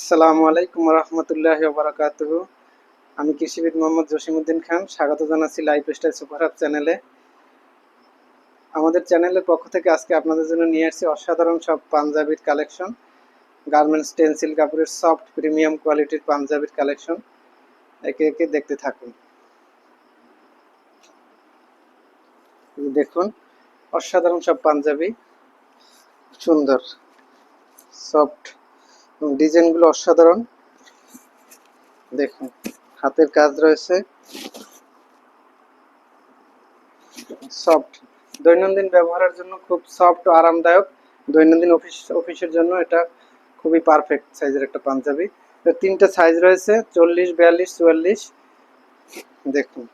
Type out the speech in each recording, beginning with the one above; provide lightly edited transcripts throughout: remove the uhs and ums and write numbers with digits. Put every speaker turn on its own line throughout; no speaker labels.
আসসালামু আলাইকুম রহমতুল্লাহি ওয়া বারাকাতুহু। আমি কৃষিবিদ মোহাম্মদ জসিমউদ্দিন খান, স্বাগত জানাচ্ছি লাইফস্টাইল সুপারহাব চ্যানেলে। আমাদের চ্যানেলের পক্ষ থেকে আজকে আপনাদের জন্য নিয়ে আসছি অসাধারণ সব পাঞ্জাবির কালেকশন। গার্মেন্টস টেন্সিল কাপড়ের সফট প্রিমিয়াম কোয়ালিটির পাঞ্জাবির কালেকশন। একে একে দেখতে থাকুন। দেখুন, অসাধারণ সব পাঞ্জাবি, সুন্দর সফট এবং ডিজাইনগুলো অসাধারণ। দেখুন, হাতের কাজ রয়েছে, সফট, দৈনন্দিন ব্যবহারের জন্য খুব সফট ও আরামদায়ক। দৈনন্দিন অফিসের জন্য এটা খুবই পারফেক্ট সাইজের একটা পাঞ্জাবি। তিনটা সাইজ রয়েছে, 40, 42, 44। দেখুন,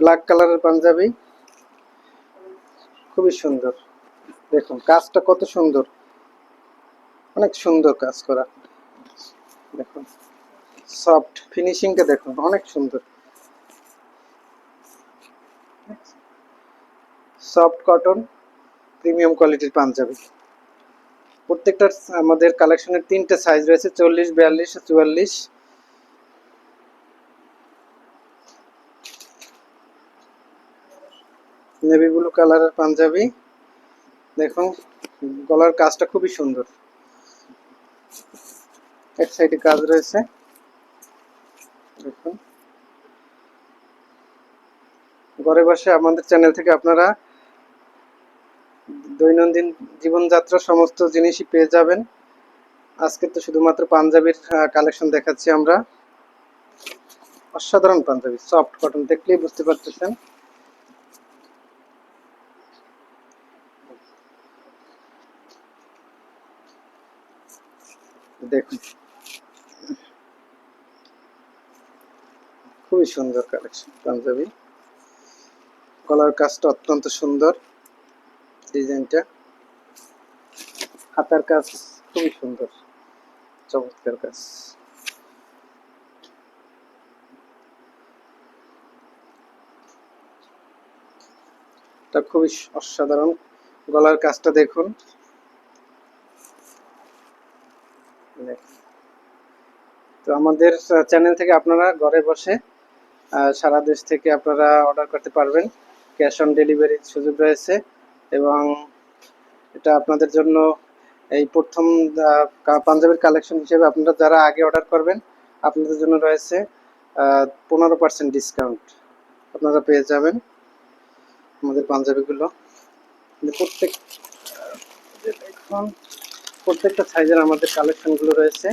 ব্ল্যাক কালারের পাঞ্জাবি, খুবই সুন্দর। দেখুন কাজটা কত সুন্দর, অনেক সুন্দর কাজ করা। দেখুন সফট ফিনিশিংটা দেখুন, অনেক সুন্দর। সফট কটন প্রিমিয়াম কোয়ালিটির পাঞ্জাবি। প্রত্যেকটার আমাদের কালেকশনের তিনটে সাইজ রয়েছে, 40, 42, 44। নেভি ব্লু কালারের পাঞ্জাবি। দেখুন গলার কাজটা খুবই সুন্দর, এক সাইডে কাজ রয়েছে। দেখুন, ঘরে বসে আমাদের চ্যানেল থেকে আপনারা দৈনন্দিন জীবনযাত্রার সমস্ত জিনিসই পেয়ে যাবেন। আজকে তো শুধুমাত্র পাঞ্জাবির কালেকশন দেখাচ্ছি আমরা। অসাধারণ পাঞ্জাবি, সফট কটন, দেখলেই বুঝতে পারতেছেন। দেখুন খুবই সুন্দর কালেকশন পাঞ্জাবি। গলার কাজটা অত্যন্ত সুন্দর, ডিজাইনটা, হাতার কাজ খুবই সুন্দর, চমৎকার কাজ। এটা খুবই অসাধারণ। গলার কাজটা দেখুন। তো আমাদের চ্যানেল থেকে আপনারা ঘরে বসে সারা দেশ থেকে আপনারা অর্ডার করতে পারবেন। ক্যাশ অন ডেলিভারির সুযোগ রয়েছে এবং এটা আপনাদের জন্য এই প্রথম পাঞ্জাবির কালেকশন হিসেবে আপনারা যারা আগে অর্ডার করবেন আপনাদের জন্য রয়েছে 15% ডিসকাউন্ট আপনারা পেয়ে যাবেন আমাদের পাঞ্জাবিগুলো। প্রত্যেকটা সাইজের আমাদের কালেকশনগুলো রয়েছে,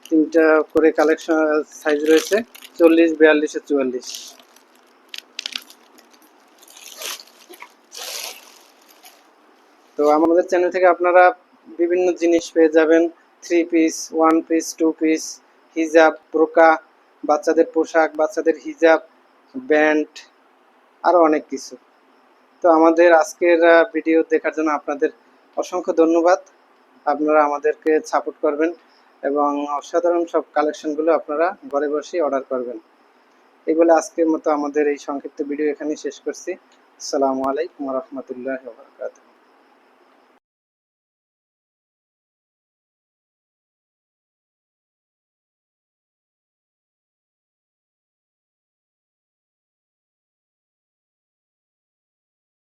তিনটা করে কালেকশন সাইজ রয়েছে, 40, 42, 44। তো আমাদের চ্যানেল থেকে আপনারা বিভিন্ন জিনিস পেয়ে যাবেন, 3 পিস, 1 পিস, 2 পিস, হিজাব, ব্রোকা, বাচ্চাদের পোশাক, বাচ্চাদের হিজাব, ব্যান্ড, আরও অনেক কিছু। তো আমাদের আজকের ভিডিও দেখার জন্য আপনাদের অসংখ্য ধন্যবাদ। আপনারা আমাদেরকে সাপোর্ট করবেন এবং অসাধারণ সব কালেকশনগুলো আপনারা ঘরে বসেই অর্ডার করবেন। এগুলো আজকের মতো আমাদের এই সংক্ষিপ্ত ভিডিও এখানেই শেষ করছি। আসসালামু আলাইকুম রহমতুল্লাহ ওয়া বারাকাতুহু।